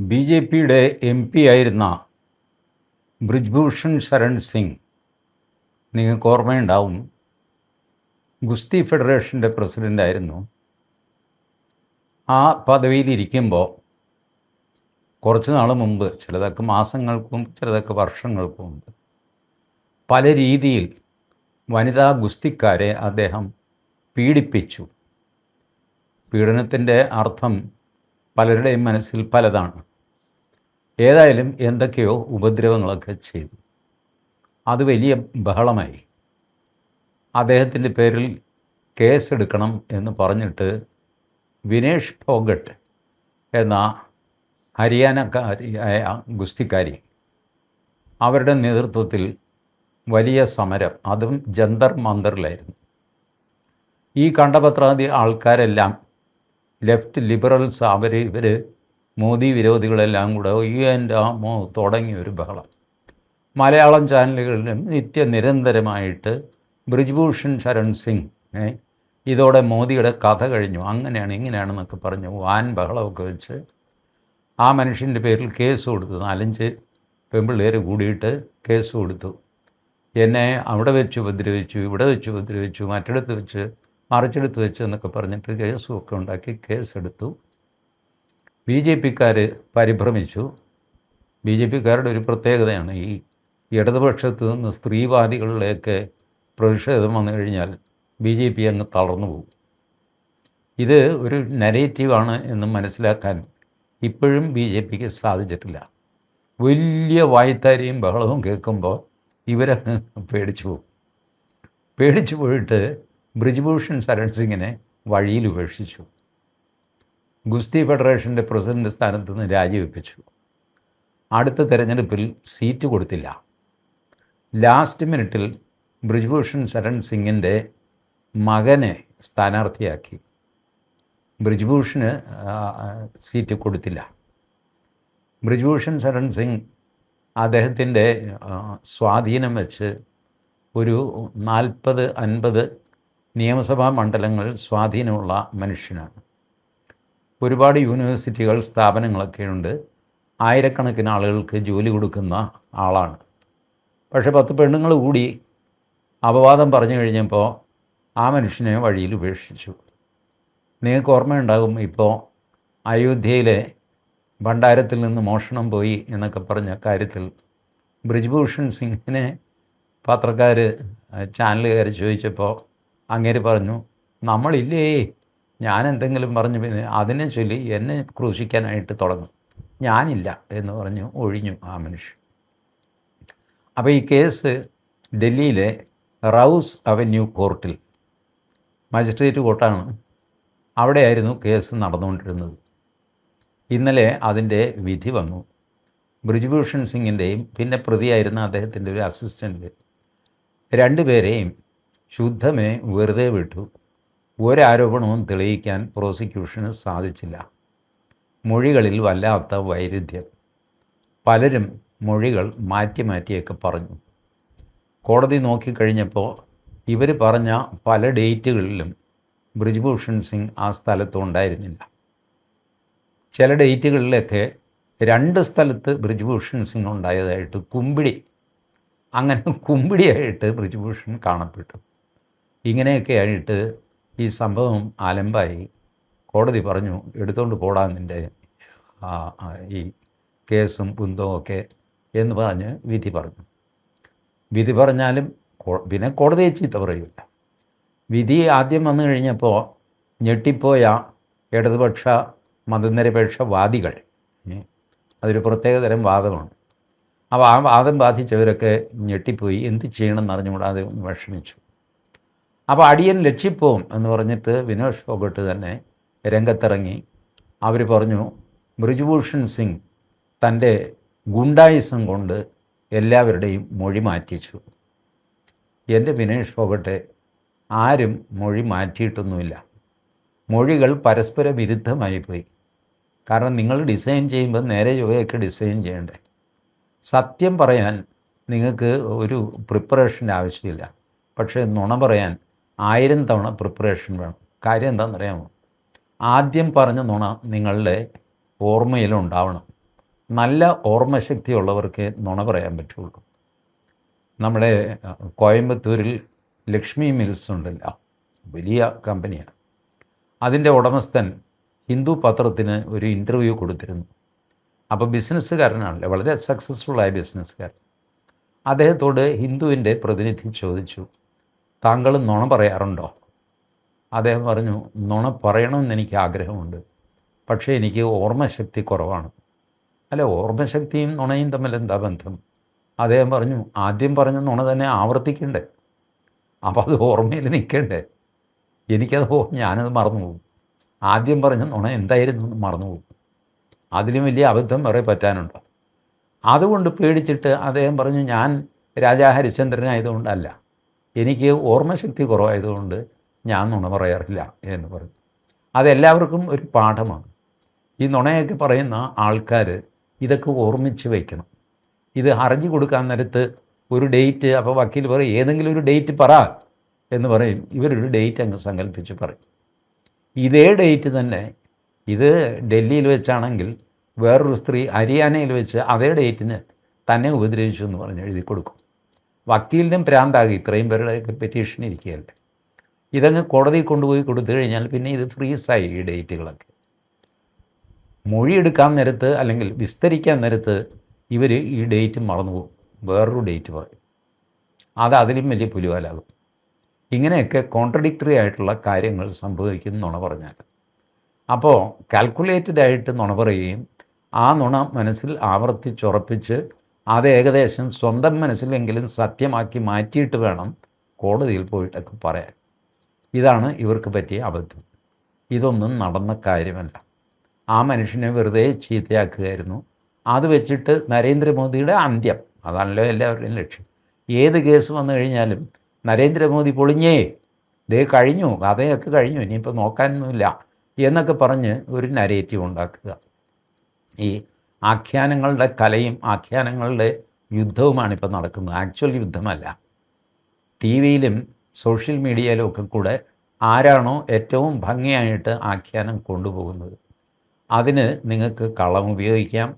B J പിയുടെ M P ആയിരുന്ന ബ്രിജ്ഭൂഷൺ ശരൺ സിംഗ്, നിങ്ങൾക്ക് ഓർമ്മയുണ്ടാവും, ഗുസ്തി ഫെഡറേഷൻ്റെ പ്രസിഡൻ്റായിരുന്നു. ആ പദവിയിലിരിക്കുമ്പോൾ കുറച്ച് നാൾ മുമ്പ്, ചിലതൊക്കെ മാസങ്ങൾക്ക് മുമ്പ്, ചിലതൊക്കെ വർഷങ്ങൾക്ക് മുമ്പ്, പല രീതിയിൽ വനിതാ ഗുസ്തിക്കാരെ അദ്ദേഹം പീഡിപ്പിച്ചു. പീഡനത്തിൻ്റെ അർത്ഥം പലരുടെയും മനസ്സിൽ പലതാണ്. ഏതായാലും എന്തൊക്കെയോ ഉപദ്രവങ്ങളൊക്കെ ചെയ്തു. അത് വലിയ ബഹളമായി. അദ്ദേഹത്തിൻ്റെ പേരിൽ കേസെടുക്കണം എന്ന് പറഞ്ഞിട്ട് വിനേഷ് ഫോഗട്ട് എന്ന ഹരിയാനക്കാരിയായ ഗുസ്തിക്കാരി, അവരുടെ നേതൃത്വത്തിൽ വലിയ സമരം, അതും ജന്തർ മന്ദറിലായിരുന്നു. ഈ കണ്ടപത്രാദി ആൾക്കാരെല്ലാം ലെഫ്റ്റ് ലിബറൽസ്, ഇവർ മോദി വിരോധികളെല്ലാം കൂടെ എൻ്റെ തുടങ്ങിയ ഒരു ബഹളം. മലയാളം ചാനലുകളിലും നിരന്തരമായിട്ട് ബ്രിജ്ഭൂഷൺ ശരൺ സിംഗ് ഇതോടെ മോദിയുടെ കഥ കഴിഞ്ഞു, അങ്ങനെയാണ് ഇങ്ങനെയാണെന്നൊക്കെ പറഞ്ഞ് വാൻ ബഹളമൊക്കെ വെച്ച് ആ മനുഷ്യൻ്റെ പേരിൽ കേസ് കൊടുത്തു. 4-5 പെൺപിള്ളേർ കൂടിയിട്ട് കേസ് കൊടുത്തു. എന്നെ അവിടെ വെച്ച് ഉപദ്രവിച്ചു, ഇവിടെ വെച്ച് ഉപദ്രവിച്ചു, മറ്റിടത്ത് വെച്ച്, മറിച്ചിടത്ത് വെച്ച് എന്നൊക്കെ പറഞ്ഞിട്ട് കേസുമൊക്കെ ഉണ്ടാക്കി കേസെടുത്തു. ബി ജെ പിക്കാർ പരിഭ്രമിച്ചു. ബി ജെ പിക്കാരുടെ ഒരു പ്രത്യേകതയാണ്, ഈ ഇടതുപക്ഷത്ത് നിന്ന് സ്ത്രീവാദികളിലേക്ക് പ്രതിഷേധം വന്നു കഴിഞ്ഞാൽ ബി ജെ പി അങ്ങ് തളർന്നു പോകും. ഇത് ഒരു നരേറ്റീവാണ് എന്ന് മനസ്സിലാക്കാൻ ഇപ്പോഴും ബി ജെ പിക്ക് സാധിച്ചിട്ടില്ല. വലിയ വായ്ത്താരിയും ബഹളവും കേൾക്കുമ്പോൾ ഇവരങ്ങ് പേടിച്ചു പോകും. പേടിച്ചു പോയിട്ട് ബ്രിജ്ഭൂഷൺ ശരൺ സിംഗിനെ വഴിയിൽ ഉപേക്ഷിച്ചു. ഗുസ്തി ഫെഡറേഷൻ്റെ പ്രസിഡൻ്റ് സ്ഥാനത്ത് നിന്ന് രാജിവെപ്പിച്ചു. അടുത്ത തെരഞ്ഞെടുപ്പിൽ സീറ്റ് കൊടുത്തില്ല. ലാസ്റ്റ് മിനിറ്റിൽ ബ്രിജ്ഭൂഷൺ ശരൺ സിംഗിൻ്റെ മകനെ സ്ഥാനാർത്ഥിയാക്കി. ബ്രിജ്ഭൂഷണ് സീറ്റ് കൊടുത്തില്ല. ബ്രിജ്ഭൂഷൺ ശരൺ സിംഗ് അദ്ദേഹത്തിൻ്റെ സ്വാധീനം വെച്ച് ഒരു 40-50 നിയമസഭാ മണ്ഡലങ്ങൾ സ്വാധീനമുള്ള മനുഷ്യനാണ്. ഒരുപാട് യൂണിവേഴ്സിറ്റികൾ, സ്ഥാപനങ്ങളൊക്കെയുണ്ട്. ആയിരക്കണക്കിന് ആളുകൾക്ക് ജോലി കൊടുക്കുന്ന ആളാണ്. പക്ഷേ 10 പെണ്ണുങ്ങൾ കൂടി അപവാദം പറഞ്ഞു കഴിഞ്ഞപ്പോൾ ആ മനുഷ്യനെ വഴിയിൽ ഉപേക്ഷിച്ചു. നിങ്ങൾക്ക് ഓർമ്മയുണ്ടാകും, ഇപ്പോൾ അയോധ്യയിലെ ഭണ്ഡാരത്തിൽ നിന്ന് മോഷണം പോയി എന്നൊക്കെ പറഞ്ഞ കാര്യത്തിൽ ബ്രിജ്ഭൂഷൺ സിംഗിനെ പത്രക്കാർ, ചാനലുകാർ ചോദിച്ചപ്പോൾ അങ്ങേര് പറഞ്ഞു, നമ്മളില്ലേ, ഞാൻ എന്തെങ്കിലും പറഞ്ഞു പിന്നെ അതിനെ ചൊല്ലി എന്നെ ക്രൂശിക്കാനായിട്ട് തുടങ്ങും, ഞാനില്ല എന്ന് പറഞ്ഞു ഒഴിഞ്ഞു ആ മനുഷ്യൻ. അപ്പോൾ ഈ കേസ് ഡൽഹിയിലെ റൗസ് അവന്യൂ കോർട്ടിൽ, മജിസ്ട്രേറ്റ് കോർട്ടാണ്, അവിടെയായിരുന്നു കേസ് നടന്നുകൊണ്ടിരുന്നത്. ഇന്നലെ അതിൻ്റെ വിധി വന്നു. ബ്രിജ്ഭൂഷൺ സിംഗിൻ്റെയും പിന്നെ പ്രതിയായിരുന്ന അദ്ദേഹത്തിൻ്റെ ഒരു അസിസ്റ്റൻ്റ്, 2 പേരെയും ശുദ്ധമേ വെറുതെ വിട്ടു. ഒരാരോപണവും തെളിയിക്കാൻ പ്രോസിക്യൂഷന് സാധിച്ചില്ല. മൊഴികളിൽ വല്ലാത്ത വൈരുദ്ധ്യം. പലരും മൊഴികൾ മാറ്റിയൊക്കെ പറഞ്ഞു. കോടതി നോക്കിക്കഴിഞ്ഞപ്പോൾ ഇവർ പറഞ്ഞ പല ഡേറ്റുകളിലും ബ്രിജ്ഭൂഷൺ സിംഗ് ആ സ്ഥലത്ത് ഉണ്ടായിരുന്നില്ല. ചില ഡേറ്റുകളിലൊക്കെ 2 സ്ഥലത്ത് ബ്രിജ്ഭൂഷൺ സിംഗ് ഉണ്ടായതായിട്ട് കുമ്പിടിയായിട്ട് ബ്രിജ്ഭൂഷൺ കാണപ്പെട്ടു. ഇങ്ങനെയൊക്കെ ആയിട്ട് ഈ സംഭവം അലമ്പായി. കോടതി പറഞ്ഞു, എടുത്തുകൊണ്ട് പോടാൻ നിൻ്റെ ഈ കേസും കുന്തവും ഒക്കെ എന്ന് പറഞ്ഞ് വിധി പറഞ്ഞു. വിധി പറഞ്ഞാലും പിന്നെ കോടതിയെ ചീത്ത പറയില്ല. വിധി ആദ്യം വന്നു കഴിഞ്ഞപ്പോൾ ഞെട്ടിപ്പോയ ഇടതുപക്ഷ മതനിരപേക്ഷ വാദികൾ, അതൊരു പ്രത്യേകതരം വാദമാണ്. അപ്പോൾ ആ വാദം ബാധിച്ചവരൊക്കെ ഞെട്ടിപ്പോയി, എന്ത് ചെയ്യണമെന്ന് അറിഞ്ഞുകൂടാതെ വിഷമിച്ചു. അപ്പോൾ അടിയൻ ലക്ഷ്യപ്പോവും എന്ന് പറഞ്ഞിട്ട് വിനോഷ് ഫോഗട്ട് തന്നെ രംഗത്തിറങ്ങി. അവർ പറഞ്ഞു, ബ്രിജ്ഭൂഷൺ സിംഗ് തൻ്റെ ഗുണ്ടായിസം കൊണ്ട് എല്ലാവരുടെയും മൊഴി മാറ്റിച്ചു. എൻ്റെ വിനേഷ് ഫോഗട്ടെ, ആരും മൊഴി മാറ്റിയിട്ടൊന്നുമില്ല. മൊഴികൾ പരസ്പര വിരുദ്ധമായി പോയി. കാരണം നിങ്ങൾ ഡിസൈൻ ചെയ്യുമ്പോൾ നേരെ ചൊവ്വയൊക്കെ ഡിസൈൻ ചെയ്യണ്ടേ. സത്യം പറയാൻ നിങ്ങൾക്ക് ഒരു പ്രിപ്പറേഷൻ്റെ ആവശ്യമില്ല. പക്ഷേ നുണ പറയാൻ 1000 തവണ പ്രിപ്പറേഷൻ വേണം. കാര്യം എന്താണെന്നറിയാമോ? ആദ്യം പറഞ്ഞ നുണ നിങ്ങളുടെ ഓർമ്മയിലുണ്ടാവണം. നല്ല ഓർമ്മശക്തിയുള്ളവർക്ക് നുണ പറയാൻ പറ്റുള്ളൂ. നമ്മുടെ കോയമ്പത്തൂരിൽ ലക്ഷ്മി മിൽസ് ഉണ്ടല്ലോ, വലിയ കമ്പനിയാണ്. അതിൻ്റെ ഉടമസ്ഥൻ ഹിന്ദു പത്രത്തിന് ഒരു ഇൻ്റർവ്യൂ കൊടുത്തിരുന്നു. അപ്പോൾ ബിസിനസ്സുകാരനാണല്ലോ, വളരെ സക്സസ്ഫുള്ളായ ബിസിനസ്സുകാരൻ. അദ്ദേഹത്തോട് ഹിന്ദുവിൻ്റെ പ്രതിനിധി ചോദിച്ചു, താങ്കൾ നുണ പറയാറുണ്ടോ? അദ്ദേഹം പറഞ്ഞു, നുണ പറയണമെന്ന് എനിക്ക് ആഗ്രഹമുണ്ട്, പക്ഷേ എനിക്ക് ഓർമ്മശക്തി കുറവാണ്. അല്ല, ഓർമ്മശക്തിയും നുണയും തമ്മിൽ എന്താ ബന്ധം? അദ്ദേഹം പറഞ്ഞു, ആദ്യം പറഞ്ഞ നുണ തന്നെ ആവർത്തിക്കണ്ടേ, അപ്പോൾ അത് ഓർമ്മയിൽ നിൽക്കണ്ടേ? ഞാനത് മറന്നുപോകും. ആദ്യം പറഞ്ഞ നുണ എന്തായിരുന്നു എന്ന് മറന്നുപോകും. അതിലും വലിയ അബദ്ധം വേറെ പറ്റാനുണ്ടോ? അതുകൊണ്ട് പേടിച്ചിട്ട് അദ്ദേഹം പറഞ്ഞു, ഞാൻ രാജാ ഹരിശ്ചന്ദ്രനായതുകൊണ്ടല്ല, എനിക്ക് ഓർമ്മശക്തി കുറവായതുകൊണ്ട് ഞാൻ നുണ പറയാറില്ല എന്ന് പറഞ്ഞു. അതെല്ലാവർക്കും ഒരു പാഠമാണ്. ഈ നുണയൊക്കെ പറയുന്ന ആൾക്കാർ ഇതൊക്കെ ഓർമ്മിച്ച് വയ്ക്കണം. ഇത് ഹർജി കൊടുക്കാൻ നേരത്ത് ഒരു ഡേറ്റ്, അപ്പോൾ വക്കീൽ പറയും ഏതെങ്കിലും ഒരു ഡേറ്റ് പറ എന്ന് പറയും. ഇവരൊരു ഡേറ്റ് അങ്ങ് സങ്കല്പിച്ച് പറയും. ഇതേ ഡേറ്റ് തന്നെ ഇത് ഡൽഹിയിൽ വെച്ചാണെങ്കിൽ വേറൊരു സ്ത്രീ ഹരിയാനയിൽ വെച്ച് അതേ ഡേറ്റിന് തന്നെ ഉപദ്രവിച്ചു എന്ന് പറഞ്ഞ് എഴുതി കൊടുക്കും. വക്കീലിനും ഭ്രാന്താകും, ഇത്രയും പേരുടെ പെറ്റീഷൻ ഇരിക്കുകയല്ലേ. ഇതങ്ങ് കോടതിയിൽ കൊണ്ടുപോയി കൊടുത്തു കഴിഞ്ഞാൽ പിന്നെ ഇത് ഫ്രീസായി ഈ ഡേറ്റുകളൊക്കെ. മൊഴിയെടുക്കാൻ നേരത്ത് അല്ലെങ്കിൽ വിസ്തരിക്കാൻ നേരത്ത് ഇവർ ഈ ഡേറ്റ് മറന്നുപോകും, വേറൊരു ഡേറ്റ് പറയും. അത് അതിലും വലിയ പുലിവാലാകും. ഇങ്ങനെയൊക്കെ കോൺട്രഡിക്ടറി ആയിട്ടുള്ള കാര്യങ്ങൾ സംഭവിക്കും നുണ പറഞ്ഞാൽ. അപ്പോൾ കാൽക്കുലേറ്റഡായിട്ട് നുണ പറയുകയും ആ നുണ മനസ്സിൽ ആവർത്തിച്ചുറപ്പിച്ച് അത് ഏകദേശം സ്വന്തം മനസ്സിലെങ്കിലും സത്യമാക്കി മാറ്റിയിട്ട് വേണം കോടതിയിൽ പോയിട്ടൊക്കെ പറയാൻ. ഇതാണ് ഇവർക്ക് പറ്റിയ അബദ്ധം. ഇതൊന്നും നടന്ന കാര്യമല്ല. ആ മനുഷ്യനെ വെറുതെ ചീത്തയാക്കുകയായിരുന്നു. അത് വെച്ചിട്ട് നരേന്ദ്രമോദിയുടെ അന്ത്യം, അതാണല്ലോ എല്ലാവരുടെയും ലക്ഷ്യം. ഏത് കേസ് വന്നു കഴിഞ്ഞാലും നരേന്ദ്രമോദി പൊളിഞ്ഞേ, ദേ കഴിഞ്ഞു, കഥയൊക്കെ കഴിഞ്ഞു, ഇനിയിപ്പോൾ നോക്കാനൊന്നുമില്ല എന്നൊക്കെ പറഞ്ഞ് ഒരു നരേറ്റീവ് ഉണ്ടാക്കുക. ഈ ആഖ്യാനങ്ങളുടെ കലയും ആഖ്യാനങ്ങളുടെ യുദ്ധവുമാണിപ്പോൾ നടക്കുന്നത്. ആക്ച്വൽ യുദ്ധമല്ല. ടി വിയിലും സോഷ്യൽ മീഡിയയിലും ഒക്കെ കൂടെ ആരാണോ ഏറ്റവും ഭംഗിയായിട്ട് ആഖ്യാനം കൊണ്ടുപോകുന്നത് അതിന് നിങ്ങൾക്ക് കളം ഉപയോഗിക്കാം,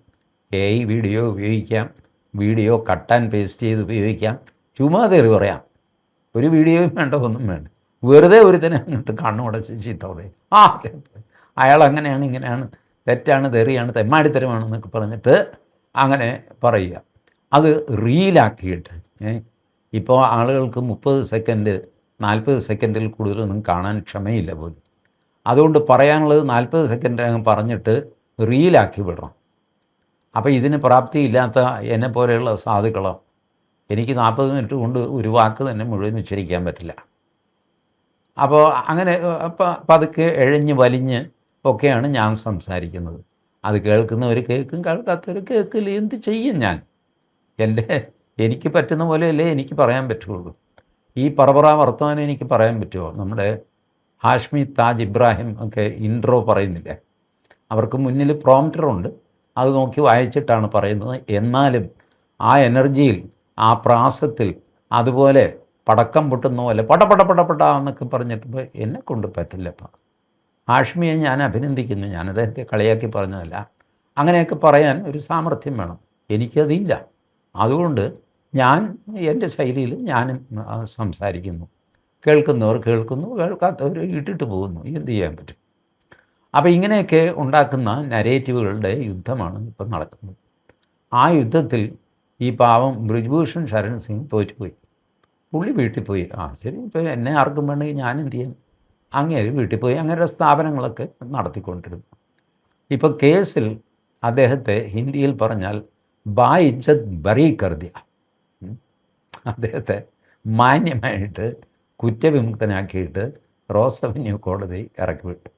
AI വീഡിയോ ഉപയോഗിക്കാം, വീഡിയോ കട്ട് ആൻഡ് പേസ്റ്റ് ചെയ്ത് ഉപയോഗിക്കാം, ചുമ്മാ തെറി പറയാം. ഒരു വീഡിയോയും വേണ്ട, ഒന്നും വേണ്ട. വെറുതെ ഒരുത്തനെ അങ്ങോട്ട് കണ്ണുടച്ച് ചീത്ത പറയും. അയാൾ അങ്ങനെയാണ്, ഇങ്ങനെയാണ്, തെറ്റാണ്, തെറിയാണ്, തെമ്മാടിത്തരമാണെന്നൊക്കെ പറഞ്ഞിട്ട് അങ്ങനെ പറയുക. അത് റീലാക്കിയിട്ട് ഇപ്പോൾ ആളുകൾക്ക് 30 സെക്കൻഡ് 40 സെക്കൻഡിൽ കൂടുതലൊന്നും കാണാൻ ക്ഷമയില്ല പോലും. അതുകൊണ്ട് പറയാനുള്ളത് 40 സെക്കൻഡ് പറഞ്ഞിട്ട് റീലാക്കി വിടണം. അപ്പോൾ ഇതിന് പ്രാപ്തിയില്ലാത്ത എന്നെ പോലെയുള്ള സാധുക്കളോ, എനിക്ക് 40 മിനിറ്റ് കൊണ്ട് ഒരു വാക്ക് തന്നെ മുഴുവൻ ഉച്ചരിക്കാൻ പറ്റില്ല. അപ്പോൾ അങ്ങനെ പതുക്കെ എഴഞ്ഞ് വലിഞ്ഞ് ഒക്കെയാണ് ഞാൻ സംസാരിക്കുന്നത്. അത് കേൾക്കുന്നവർ കേൾക്കും, കേൾക്കാത്തവർ കേൾക്കില്ല. എന്ത് ചെയ്യും ഞാൻ? എനിക്ക് പറ്റുന്ന പോലെയല്ലേ എനിക്ക് പറയാൻ പറ്റുള്ളൂ. ഈ പറപറ വർത്തമാനം എനിക്ക് പറയാൻ പറ്റുമോ? നമ്മുടെ ഹാഷ്മി താജ് ഇബ്രാഹിം ഒക്കെ ഇൻട്രോ പറയുന്നില്ലേ, അവർക്ക് മുന്നിൽ പ്രോംപ്റ്ററുണ്ട്, അത് നോക്കി വായിച്ചിട്ടാണ് പറയുന്നത്. എന്നാലും ആ എനർജിയിൽ, ആ പ്രാസത്തിൽ, അതുപോലെ പടക്കം പൊട്ടുന്ന പോലെ പടപട എന്നൊക്കെ പറഞ്ഞിട്ട് എന്നെക്കൊണ്ട് പറ്റില്ലപ്പം. ഹാഷ്മിയെ ഞാൻ അഭിനന്ദിക്കുന്നു, ഞാൻ അദ്ദേഹത്തെ കളിയാക്കി പറഞ്ഞതല്ല. അങ്ങനെയൊക്കെ പറയാൻ ഒരു സാമർഥ്യം വേണം, എനിക്കതില്ല. അതുകൊണ്ട് ഞാൻ എൻ്റെ ശൈലിയിൽ ഞാനും സംസാരിക്കുന്നു. കേൾക്കുന്നവർ കേൾക്കുന്നു, കേൾക്കാത്തവർ ഇട്ടിട്ട് പോകുന്നു. എന്ത് ചെയ്യാൻ പറ്റും? അപ്പോൾ ഇങ്ങനെയൊക്കെ ഉണ്ടാക്കുന്ന നരേറ്റീവുകളുടെ യുദ്ധമാണ് ഇപ്പം നടക്കുന്നത്. ആ യുദ്ധത്തിൽ ഈ പാവം ബ്രിജ്ഭൂഷൺ ശരൺ സിംഗ് തോറ്റുപോയി. പുള്ളി വീട്ടിൽ പോയി. ശരി, ഇപ്പോൾ എന്നെ ആർക്കും വേണമെങ്കിൽ ഞാൻ എന്ത് ചെയ്യാൻ? അങ്ങേര് വീട്ടിൽ പോയി അങ്ങനെയുള്ള സ്ഥാപനങ്ങളൊക്കെ നടത്തിക്കൊണ്ടിരുന്നു. ഇപ്പോൾ കേസിൽ അദ്ദേഹത്തെ ഹിന്ദിയിൽ പറഞ്ഞാൽ ബാ ഇജ്ജത്ത് ബറി കർദിയ, അദ്ദേഹത്തെ മാന്യമായിട്ട് കുറ്റവിമുക്തനാക്കിയിട്ട് റോസ് അവന്യൂ കോടതി ഇറക്കി വിട്ടു.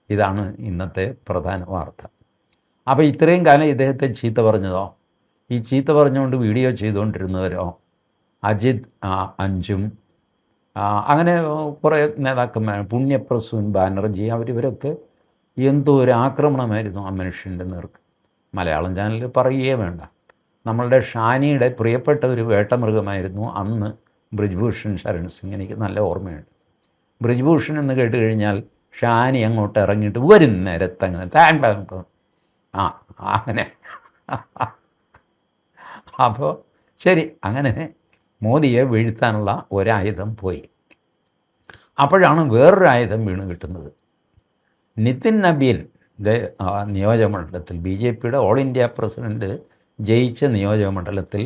ഇതാണ് ഇന്നത്തെ പ്രധാന വാർത്ത. അപ്പോൾ ഇത്രയും കാലം ഇദ്ദേഹത്തെ ചീത്ത പറഞ്ഞതോ, ഈ ചീത്ത പറഞ്ഞുകൊണ്ട് വീഡിയോ ചെയ്തുകൊണ്ടിരുന്നവരോ, അജിത് അഞ്ചും അങ്ങനെ കുറേ നേതാക്കന്മാർ, പുണ്യപ്രസൂൻ ബാനർജി, ഇവരൊക്കെ എന്തോ ഒരു ആക്രമണമായിരുന്നു ആ മനുഷ്യൻ്റെ നേർക്ക്. മലയാളം ചാനലിൽ പറയുകയേ വേണ്ട. നമ്മളുടെ ഷാനിയുടെ പ്രിയപ്പെട്ട ഒരു വേട്ടമൃഗമായിരുന്നു അന്ന് ബ്രിജ്ഭൂഷൺ ശരൺ സിംഗ്. എനിക്ക് നല്ല ഓർമ്മയുണ്ട്. ബ്രിജ്ഭൂഷൺ എന്ന് കേട്ട് കഴിഞ്ഞാൽ ഷാനി അങ്ങോട്ട് ഇറങ്ങിയിട്ട് വരും നേരത്തങ്ങനെ അങ്ങനെ അപ്പോൾ ശരി, അങ്ങനെ മോദിയെ വീഴ്ത്താനുള്ള ഒരായുധം പോയി. അപ്പോഴാണ് വേറൊരു ആയുധം വീണ് കിട്ടുന്നത്. നിതിൻ നബീൻ്റെ നിയോജകമണ്ഡലത്തിൽ, ബി ജെ പിയുടെ ഓൾ ഇന്ത്യ പ്രസിഡൻറ്റ് ജയിച്ച നിയോജകമണ്ഡലത്തിൽ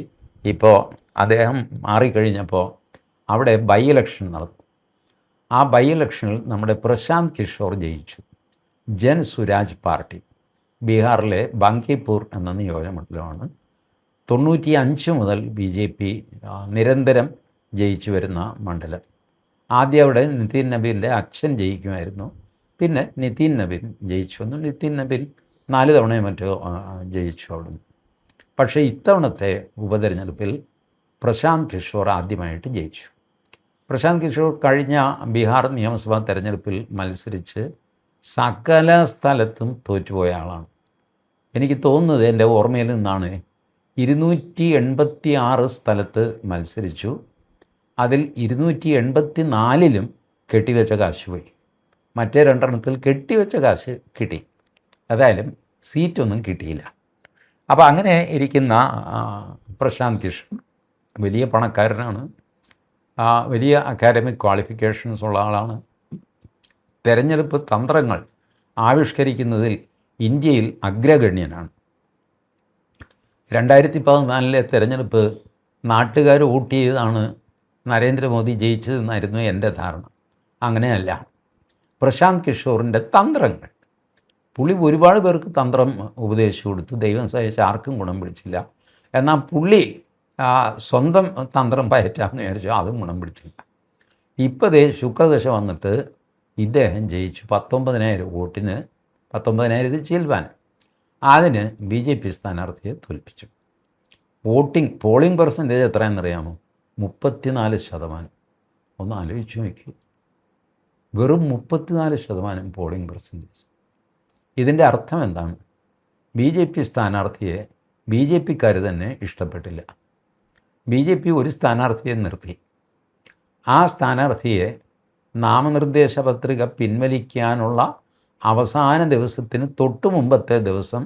ഇപ്പോൾ അദ്ദേഹം മാറിക്കഴിഞ്ഞപ്പോൾ അവിടെ ബൈ ഇലക്ഷൻ നടന്നു. ആ ബൈ ഇലക്ഷനിൽ നമ്മുടെ പ്രശാന്ത് കിഷോർ ജയിച്ചു. ജൻ സുരാജ് പാർട്ടി, ബീഹാറിലെ ബാങ്കിപ്പൂർ എന്ന നിയോജകമണ്ഡലമാണ്. 95 മുതൽ ബി ജെ പി നിരന്തരം ജയിച്ചു വരുന്ന മണ്ഡലം. ആദ്യം അവിടെ നിതിൻ നബീൻ്റെ അച്ഛൻ ജയിക്കുമായിരുന്നു. പിന്നെ നിതിൻ നബീൻ ജയിച്ചു വന്നു. നിതിൻ നബീൻ 4 തവണയോ മറ്റോ ജയിച്ചു അവിടുന്ന്. പക്ഷേ ഇത്തവണത്തെ ഉപതെരഞ്ഞെടുപ്പിൽ പ്രശാന്ത് കിഷോർ ആദ്യമായിട്ട് ജയിച്ചു. പ്രശാന്ത് കിഷോർ കഴിഞ്ഞ ബീഹാർ നിയമസഭാ തെരഞ്ഞെടുപ്പിൽ മത്സരിച്ച് സകല സ്ഥലത്തും തോറ്റുപോയ ആളാണ്. എനിക്ക് തോന്നുന്നത്, എൻ്റെ ഓർമ്മയിൽ നിന്നാണ്, 286 സ്ഥലത്ത് മത്സരിച്ചു. അതിൽ 284ലും കെട്ടിവെച്ച കാശ് പോയി. മറ്റേ 2 കെട്ടിവെച്ച കാശ് കിട്ടി. ഏതായാലും സീറ്റൊന്നും കിട്ടിയില്ല. അപ്പോൾ അങ്ങനെ ഇരിക്കുന്ന പ്രശാന്ത് കിഷോർ വലിയ പണക്കാരനാണ്, വലിയ അക്കാഡമിക് ക്വാളിഫിക്കേഷൻസ് ഉള്ള ആളാണ്. തെരഞ്ഞെടുപ്പ് തന്ത്രങ്ങൾ ആവിഷ്കരിക്കുന്നതിൽ ഇന്ത്യയിൽ അഗ്രഗണ്യനാണ്. 2014 തെരഞ്ഞെടുപ്പ് നാട്ടുകാർ വോട്ട് ചെയ്താണ് നരേന്ദ്രമോദി ജയിച്ചതെന്നായിരുന്നു എൻ്റെ ധാരണ. അങ്ങനെയല്ല. പ്രശാന്ത് കിഷോറിൻ്റെ തന്ത്രങ്ങൾ, പുള്ളി ഒരുപാട് പേർക്ക് തന്ത്രം ഉപദേശിച്ചു കൊടുത്തു. ദൈവം സഹായിച്ച് ആർക്കും ഗുണം പിടിച്ചില്ല. എന്നാൽ പുള്ളി സ്വന്തം തന്ത്രം പയറ്റാമെന്ന് വിചാരിച്ചു, അതും ഗുണം പിടിച്ചില്ല. ഇപ്പോൾ ദേ ശുക്രദശ വന്നിട്ട് ഇദ്ദേഹം ജയിച്ചു. 19,000 വോട്ടിന്, 19,000 ചിൽവാൻ. അതിന് ബി ജെ പി സ്ഥാനാർത്ഥിയെ തോൽപ്പിച്ചു. പോളിംഗ് പെർസെൻറ്റേജ് എത്രയെന്നറിയാമോ? 34%. ഒന്ന് ആലോചിച്ച് നോക്കി, വെറും 34% പോളിംഗ് പെർസെൻറ്റേജ്. ഇതിൻ്റെ അർത്ഥം എന്താണ്? ബി ജെ പി സ്ഥാനാർത്ഥിയെ ബി ജെ പിക്കാർ തന്നെ ഇഷ്ടപ്പെട്ടില്ല. ബി ജെ പി ഒരു സ്ഥാനാർത്ഥിയെ നിർത്തി. ആ സ്ഥാനാർത്ഥിയെ നാമനിർദ്ദേശ പത്രിക പിൻവലിക്കാനുള്ള അവസാന ദിവസത്തിന് തൊട്ട് മുമ്പത്തെ ദിവസം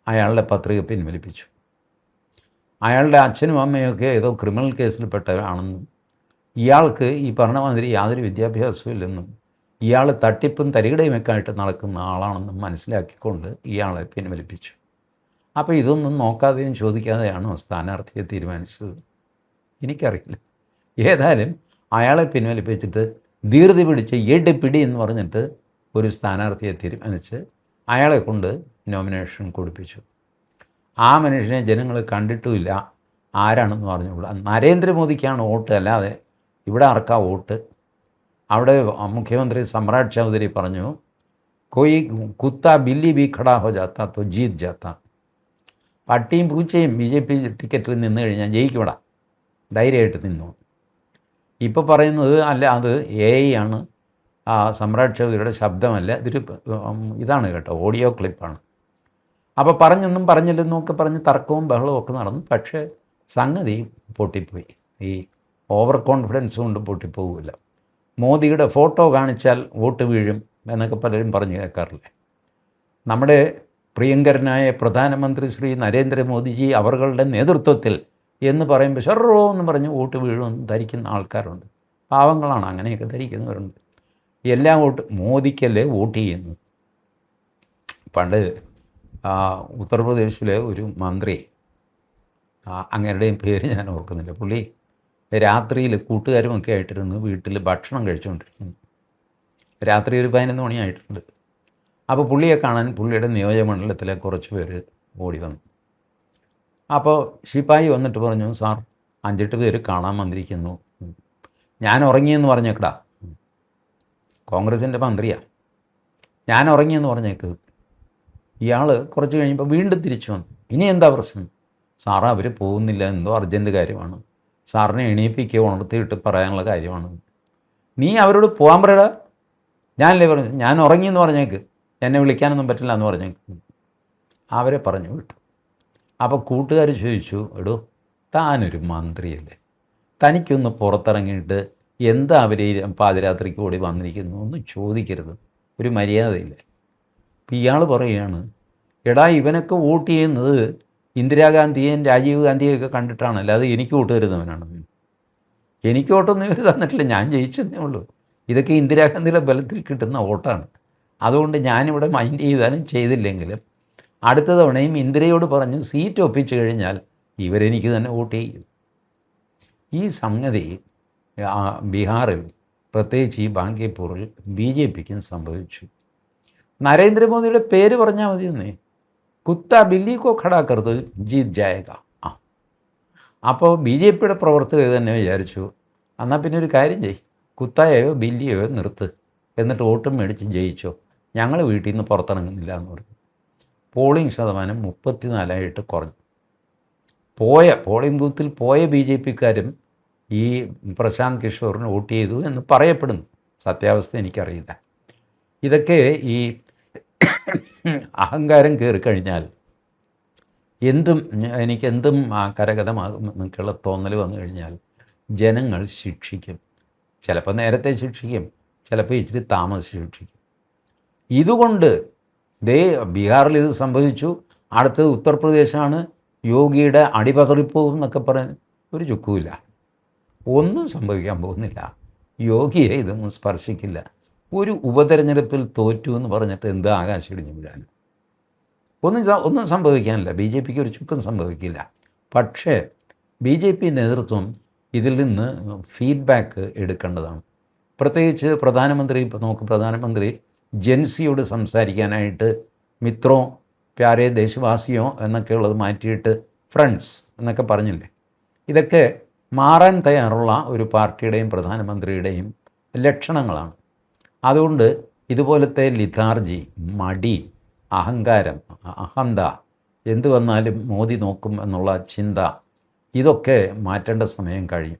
അയാളുടെ പത്രിക പിൻവലിപ്പിച്ചു. അയാളുടെ അച്ഛനും അമ്മയൊക്കെ ഏതോ ക്രിമിനൽ കേസിൽപ്പെട്ടവരാണെന്നും ഇയാൾക്ക് ഈ പറഞ്ഞ മാതിരി യാതൊരു വിദ്യാഭ്യാസവും ഇല്ലെന്നും ഇയാൾ തട്ടിപ്പും തരികിടയുമൊക്കെ ആയിട്ട് നടക്കുന്ന ആളാണെന്നും മനസ്സിലാക്കിക്കൊണ്ട് ഇയാളെ പിൻവലിപ്പിച്ചു. അപ്പോൾ ഇതൊന്നും നോക്കാതെയും ചോദിക്കാതെയാണോ സ്ഥാനാർത്ഥിയെ തീരുമാനിച്ചത്? എനിക്കറിയില്ല. ഏതായാലും അയാളെ പിൻവലിപ്പിച്ചിട്ട് ധീർതി പിടിച്ച് എടുപ്പിടി എന്ന് പറഞ്ഞിട്ട് ഒരു സ്ഥാനാർത്ഥിയെ തീരുമാനിച്ച് അയാളെ കൊണ്ട് നോമിനേഷൻ കൊടുപ്പിച്ചു. ആ മനുഷ്യനെ ജനങ്ങൾ കണ്ടിട്ടുമില്ല, ആരാണെന്ന് പറഞ്ഞുകൂടാ. നരേന്ദ്രമോദിക്കാണ് വോട്ട്, അല്ലാതെ ഇവിടെ ആർക്കാ വോട്ട്? അവിടെ മുഖ്യമന്ത്രി സമ്രാട് ചൗധരി പറഞ്ഞു, കോയി കുത്ത ബില്ലി ബി ഖടാ ഹോ ജാത്ത തോ ജീത് ജാത്ത. പട്ടിയും പൂച്ചയും ബി ജെ പി ടിക്കറ്റിൽ നിന്ന് കഴിഞ്ഞാൽ ജയിക്കൂടാ, ധൈര്യമായിട്ട് നിന്നു. ഇപ്പോൾ പറയുന്നത് അല്ല, അത് AI ആണ്, സമ്രാട് ചൗധരിയുടെ ശബ്ദമല്ല, ഇതാണ് കേട്ടോ, ഓഡിയോ ക്ലിപ്പാണ്. അപ്പോൾ പറഞ്ഞൊന്നും പറഞ്ഞില്ലെന്നും ഒക്കെ പറഞ്ഞ് തർക്കവും ബഹളവും ഒക്കെ നടന്നു. പക്ഷേ സംഗതി പൊട്ടിപ്പോയി. ഈ ഓവർ കോൺഫിഡൻസ് കൊണ്ട് പൊട്ടിപ്പോകില്ല. മോദിയുടെ ഫോട്ടോ കാണിച്ചാൽ വോട്ട് വീഴും എന്നൊക്കെ പലരും പറഞ്ഞു കേൾക്കാറില്ലേ? നമ്മുടെ പ്രിയങ്കരനായ പ്രധാനമന്ത്രി ശ്രീ നരേന്ദ്രമോദിജി അവരുടെ നേതൃത്വത്തിൽ എന്ന് പറയുമ്പോൾ ഷെറോ എന്ന് പറഞ്ഞ് വോട്ട് വീഴുമെന്ന് ധരിക്കുന്ന ആൾക്കാരുണ്ട്. പാവങ്ങളാണ്, അങ്ങനെയൊക്കെ ധരിക്കുന്നവരുണ്ട്. എല്ലാ മോദിക്കല്ലേ വോട്ട് ചെയ്യുന്നത്. പണ്ട് ഉത്തർപ്രദേശിലെ ഒരു മന്ത്രി, അങ്ങരുടെയും പേര് ഞാൻ ഓർക്കുന്നില്ല, പുള്ളി രാത്രിയിൽ കൂട്ടുകാരുമൊക്കെ ആയിട്ടിരുന്ന് വീട്ടിൽ ഭക്ഷണം കഴിച്ചുകൊണ്ടിരിക്കുന്നു. രാത്രി ഒരു 11 മണിയായിട്ടുണ്ട്. അപ്പോൾ പുള്ളിയെ കാണാൻ പുള്ളിയുടെ നിയോജകമണ്ഡലത്തിലെ കുറച്ച് പേര് ഓടി വന്നു. അപ്പോൾ ശിപായി വന്നിട്ട് പറഞ്ഞു, സാർ 5-8 പേര് കാണാൻ വന്നിരിക്കുന്നു. ഞാൻ ഉറങ്ങിയെന്ന് പറഞ്ഞേക്കടാ, കോൺഗ്രസിൻ്റെ മന്ത്രിയാണ്, ഞാൻ ഉറങ്ങിയെന്ന് പറഞ്ഞേക്ക്. ഇയാൾ കുറച്ച് കഴിഞ്ഞപ്പോൾ വീണ്ടും തിരിച്ചു വന്നു. ഇനി എന്താ പ്രശ്നം? സാറ് അവർ പോകുന്നില്ല, എന്തോ അർജൻറ്റ് കാര്യമാണ്, സാറിനെ എണീപ്പിക്കുക, ഉണർത്തിയിട്ട് പറയാനുള്ള കാര്യമാണ്. നീ അവരോട് പോകാൻ പറയടാ. ഞാനല്ലേ പറഞ്ഞു, ഞാൻ ഉറങ്ങിയെന്ന് പറഞ്ഞേക്ക്, എന്നെ വിളിക്കാനൊന്നും പറ്റില്ല എന്ന് പറഞ്ഞേക്ക്. അവരെ പറഞ്ഞു വിട്ടു. അപ്പോൾ കൂട്ടുകാർ ചോദിച്ചു, എടോ താനൊരു മന്ത്രിയല്ലേ, തനിക്കൊന്ന് പുറത്തിറങ്ങിയിട്ട് എന്താ അവർ പാതിരാത്രിക്ക് കൂടി വന്നിരിക്കുന്നു ഒന്നും ചോദിക്കരുത്, ഒരു മര്യാദയില്ല. ഇപ്പം ഇയാൾ പറയുകയാണ്, എടാ ഇവനൊക്കെ വോട്ട് ചെയ്യുന്നത് ഇന്ദിരാഗാന്ധിയെയും രാജീവ് ഗാന്ധിയെയൊക്കെ കണ്ടിട്ടാണ്, അല്ലാതെ എനിക്ക് വോട്ട് തരുന്നവനാണ്. എനിക്ക് വോട്ടൊന്നും ഇവർ തന്നിട്ടില്ല, ഞാൻ ജയിച്ചതേ ഉള്ളൂ. ഇതൊക്കെ ഇന്ദിരാഗാന്ധിയുടെ ബലത്തിൽ കിട്ടുന്ന വോട്ടാണ്. അതുകൊണ്ട് ഞാനിവിടെ മൈൻഡ് ചെയ്താലും ചെയ്തില്ലെങ്കിലും അടുത്ത തവണയും ഇന്ദിരയോട് പറഞ്ഞ് സീറ്റ് ഒപ്പിച്ചു കഴിഞ്ഞാൽ ഇവരെനിക്ക് തന്നെ വോട്ട് ചെയ്യും. ഈ സംഗതി ബീഹാറിൽ, പ്രത്യേകിച്ച് ഈ ബാങ്കിപ്പൂറിൽ BJPക്കും സംഭവിച്ചു. നരേന്ദ്രമോദിയുടെ പേര് പറഞ്ഞാൽ മതിയെന്നേ, കുത്ത ബില്ലി കോ ഖടാ കർ ദോ ജീത് ജായേഗ. അപ്പോൾ BJPയുടെ പ്രവർത്തകർ തന്നെ വിചാരിച്ചു, എന്നാൽ പിന്നെ ഒരു കാര്യം ചെയ്യ്, കുത്തായോ ബില്ലിയോ നിർത്ത്, എന്നിട്ട് വോട്ടും മേടിച്ച് ജയിച്ചോ, ഞങ്ങൾ വീട്ടിൽ നിന്ന് പുറത്തിറങ്ങുന്നില്ല എന്ന് പറഞ്ഞു. പോളിംഗ് ശതമാനം 34 കുറഞ്ഞു. പോളിംഗ് ബൂത്തിൽ പോയ BJPക്കാരും ഈ പ്രശാന്ത് കിഷോറിന് വോട്ട് ചെയ്തു എന്ന് പറയപ്പെടുന്നു. സത്യാവസ്ഥ എനിക്കറിയില്ല. ഇതൊക്കെ ഈ അഹങ്കാരം കയറിക്കഴിഞ്ഞാൽ എനിക്കെന്തും കരഗതമാകും എന്നൊക്കെയുള്ള തോന്നൽ വന്നു കഴിഞ്ഞാൽ ജനങ്ങൾ ശിക്ഷിക്കും. ചിലപ്പോൾ നേരത്തെ ശിക്ഷിക്കും, ചിലപ്പോൾ ഇച്ചിരി താമസിച്ച് ശിക്ഷിക്കും. ഇതുകൊണ്ട് ബീഹാറിൽ ഇത് സംഭവിച്ചു, അടുത്തത് ഉത്തർപ്രദേശാണ്, യോഗിയുടെ അടിപതറിപ്പോവും എന്നൊക്കെ പറഞ്ഞ് ഒരു ചുക്കുമില്ല. ഒന്നും സംഭവിക്കാൻ പോകുന്നില്ല. യോഗിയെ ഇതൊന്നും സ്പർശിക്കില്ല. ഒരു ഉപതെരഞ്ഞെടുപ്പിൽ തോറ്റു എന്ന് പറഞ്ഞിട്ട് എന്ത് ആകാശിടിഞ്ഞു വീഴാൻ? ഒന്നും സംഭവിക്കാനില്ല. BJPക്ക് ഒരു ചുക്കും സംഭവിക്കില്ല. പക്ഷേ BJP നേതൃത്വം ഇതിൽ നിന്ന് ഫീഡ്ബാക്ക് എടുക്കേണ്ടതാണ്. പ്രത്യേകിച്ച് പ്രധാനമന്ത്രി, ഇപ്പോൾ പ്രധാനമന്ത്രി ജൻസിയോട് സംസാരിക്കാനായിട്ട് മിത്രോ, പ്യാരെ ദേശവാസിയോ എന്നൊക്കെയുള്ളത് മാറ്റിയിട്ട് ഫ്രണ്ട്സ് എന്നൊക്കെ പറഞ്ഞില്ലേ. ഇതൊക്കെ മാറാൻ തയ്യാറുള്ള ഒരു പാർട്ടിയുടെയും പ്രധാനമന്ത്രിയുടെയും ലക്ഷണങ്ങളാണ്. അതുകൊണ്ട് ഇതുപോലത്തെ ലിഥാർജി, മടി, അഹങ്കാരം, അഹന്ത, എന്തു വന്നാലും മോദി നോക്കും എന്നുള്ള ചിന്ത, ഇതൊക്കെ മാറ്റേണ്ട സമയം കഴിഞ്ഞു.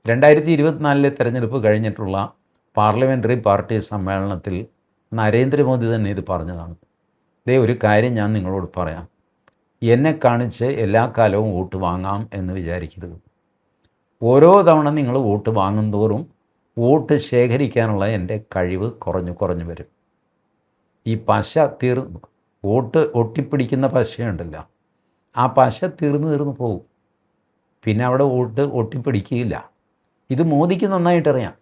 2024 തെരഞ്ഞെടുപ്പ് കഴിഞ്ഞിട്ടുള്ള പാർലമെൻ്ററി പാർട്ടി സമ്മേളനത്തിൽ നരേന്ദ്രമോദി തന്നെ ഇത് പറഞ്ഞതാണ്. ഒരു കാര്യം ഞാൻ നിങ്ങളോട് പറയാം, എന്നെ കാണിച്ച് എല്ലാ കാലവും വോട്ട് വാങ്ങാം എന്ന് വിചാരിക്കരുത്. ഓരോ തവണ നിങ്ങൾ വോട്ട് വാങ്ങുന്തോറും വോട്ട് ശേഖരിക്കാനുള്ള എൻ്റെ കഴിവ് കുറഞ്ഞു വരും. ഈ പശ വോട്ട് ഒട്ടിപ്പിടിക്കുന്ന പശയുണ്ടല്ലോ, ആ പശ തീർന്നു പോകും. പിന്നെ അവിടെ വോട്ട് ഒട്ടിപ്പിടിക്കുകയില്ല. ഇത് മോദിക്ക് നന്നായിട്ടറിയാം.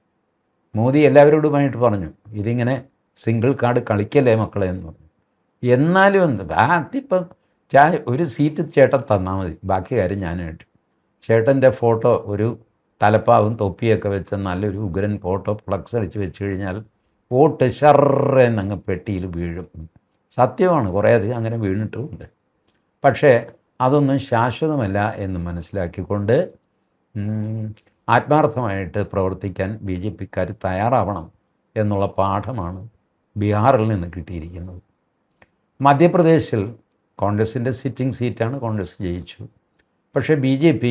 മോദി എല്ലാവരോടുമായിട്ട് പറഞ്ഞു, ഇതിങ്ങനെ സിംഗിൾ കാർഡ് കളിക്കല്ലേ മക്കളെ എന്ന് പറഞ്ഞു. എന്നാലും അതിപ്പം ഒരു സീറ്റ് ചേട്ടൻ തന്നാൽ മതി, ബാക്കി കാര്യം ഞാൻ കേട്ടു. ചേട്ടൻ്റെ ഫോട്ടോ, ഒരു തലപ്പാവും തൊപ്പിയൊക്കെ വെച്ച നല്ലൊരു ഉഗ്രൻ ഫോട്ടോ ഫ്ലക്സ് അടിച്ച് വെച്ച് കഴിഞ്ഞാൽ വോട്ട് ഷർറെന്നങ്ങ് പെട്ടിയിൽ വീഴും. സത്യമാണ്, കുറേയധികം അങ്ങനെ വീണിട്ടുമുണ്ട്. പക്ഷേ അതൊന്നും ശാശ്വതമല്ല എന്ന് മനസ്സിലാക്കിക്കൊണ്ട് ആത്മാർത്ഥമായിട്ട് പ്രവർത്തിക്കാൻ BJPക്കാർ തയ്യാറാവണം എന്നുള്ള പാഠമാണ് ബീഹാറിൽ നിന്ന് കിട്ടിയിരിക്കുന്നത്. മധ്യപ്രദേശിൽ കോൺഗ്രസിൻ്റെ സിറ്റിംഗ് സീറ്റാണ്, കോൺഗ്രസ് ജയിച്ചു. പക്ഷേ BJP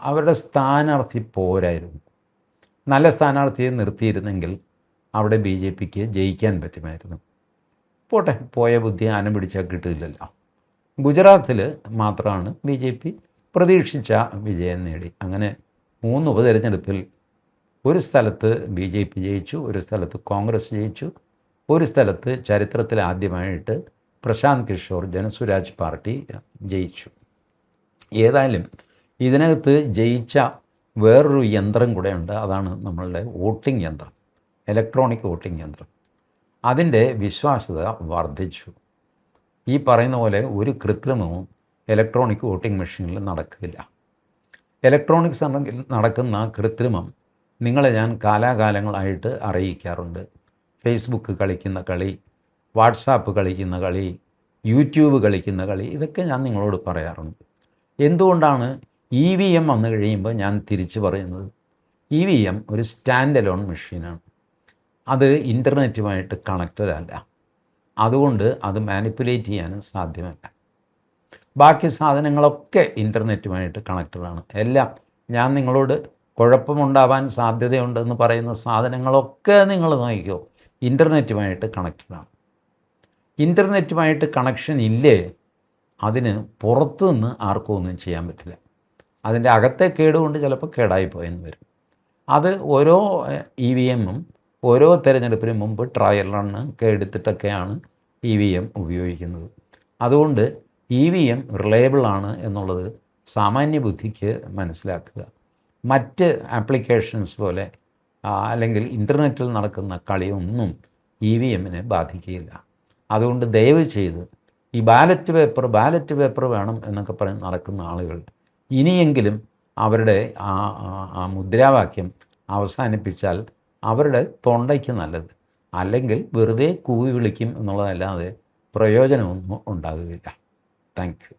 അവരുടെ സ്ഥാനാർത്ഥി പോരായിരുന്നു. നല്ല സ്ഥാനാർത്ഥിയെ നിർത്തിയിരുന്നെങ്കിൽ അവിടെ BJPക്ക് ജയിക്കാൻ പറ്റുമായിരുന്നു. പോട്ടെ, പോയ ബുദ്ധി ആനം പിടിച്ചാൽ കിട്ടില്ലല്ലോ. ഗുജറാത്തിൽ മാത്രമാണ് BJP പ്രതീക്ഷിച്ച വിജയം നേടി. അങ്ങനെ 3 ഉപതെരഞ്ഞെടുപ്പിൽ ഒരു സ്ഥലത്ത് BJP ജയിച്ചു, ഒരു സ്ഥലത്ത് കോൺഗ്രസ് ജയിച്ചു, ഒരു സ്ഥലത്ത് ചരിത്രത്തിൽ ആദ്യമായിട്ട് പ്രശാന്ത് കിഷോർ ജനസുരാജ് പാർട്ടി ജയിച്ചു. ഏതായാലും ഇതിനകത്ത് ജയിച്ച വേറൊരു യന്ത്രം കൂടെയുണ്ട്. അതാണ് നമ്മളുടെ വോട്ടിംഗ് യന്ത്രം, ഇലക്ട്രോണിക് വോട്ടിംഗ് യന്ത്രം. അതിൻ്റെ വിശ്വാസ്യത വർദ്ധിച്ചു. ഈ പറയുന്ന പോലെ ഒരു കൃത്രിമവും ഇലക്ട്രോണിക് വോട്ടിംഗ് മെഷീനിൽ നടക്കില്ല. ഇലക്ട്രോണിക്സ് ആണെങ്കിൽ നടക്കുന്ന കൃത്രിമം നിങ്ങളെ ഞാൻ കാലാകാലങ്ങളായിട്ട് അറിയിക്കാറുണ്ട്. ഫേസ്ബുക്ക് കളിക്കുന്ന കളി, വാട്സാപ്പ് കളിക്കുന്ന കളി, യൂട്യൂബ് കളിക്കുന്ന കളി, ഇതൊക്കെ ഞാൻ നിങ്ങളോട് പറയാറുണ്ട്. എന്തുകൊണ്ടാണ് EVM വന്നു കഴിയുമ്പോൾ ഞാൻ തിരിച്ചു പറയുന്നത്? EVM ഒരു സ്റ്റാൻഡ് അലോൺ മെഷീനാണ്. അത് ഇൻ്റർനെറ്റുമായിട്ട് കണക്റ്റഡ് അല്ല. അതുകൊണ്ട് അത് മാനിപ്പുലേറ്റ് ചെയ്യാനും സാധ്യമല്ല. ബാക്കി സാധനങ്ങളൊക്കെ ഇൻ്റർനെറ്റുമായിട്ട് കണക്റ്റഡാണ്. എല്ലാം ഞാൻ നിങ്ങളോട് കുഴപ്പമുണ്ടാവാൻ സാധ്യതയുണ്ടെന്ന് പറയുന്ന സാധനങ്ങളൊക്കെ നിങ്ങൾ നോക്കിക്കോ, ഇൻ്റർനെറ്റുമായിട്ട് കണക്റ്റഡാണ്. ഇൻ്റർനെറ്റുമായിട്ട് കണക്ഷൻ ഇല്ലേ, അതിന് പുറത്തുനിന്ന് ആർക്കും ഒന്നും ചെയ്യാൻ പറ്റില്ല. അതിൻ്റെ അകത്തെ കേടുകൊണ്ട് ചിലപ്പോൾ കേടായിപ്പോയെന്ന് വരും. അത് ഓരോ EVMും ഓരോ തിരഞ്ഞെടുപ്പിന് മുമ്പ് ട്രയൽ റണ്ണൊക്കെ എടുത്തിട്ടൊക്കെയാണ് EVM ഉപയോഗിക്കുന്നത്. അതുകൊണ്ട് EVM റിലയബിളാണ് എന്നുള്ളത് സാമാന്യ ബുദ്ധിക്ക് മനസ്സിലാക്കുക. മറ്റ് ആപ്ലിക്കേഷൻസ് പോലെ അല്ലെങ്കിൽ ഇൻ്റർനെറ്റിൽ നടക്കുന്ന കളിയൊന്നും EVMനെ ബാധിക്കുകയില്ല. അതുകൊണ്ട് ദയവ് ചെയ്ത് ഈ ബാലറ്റ് പേപ്പർ വേണം എന്നൊക്കെ പറഞ്ഞ് നടക്കുന്ന ആളുകൾ ഇനിയെങ്കിലും അവരുടെ ആ മുദ്രാവാക്യം അവസാനിപ്പിച്ചാൽ അവരുടെ തൊണ്ടയ്ക്ക് നല്ലത്. അല്ലെങ്കിൽ വെറുതെ കൂവി വിളിക്കും എന്നുള്ളതല്ലാതെ പ്രയോജനമൊന്നും ഉണ്ടാകുകയില്ല. Thank you.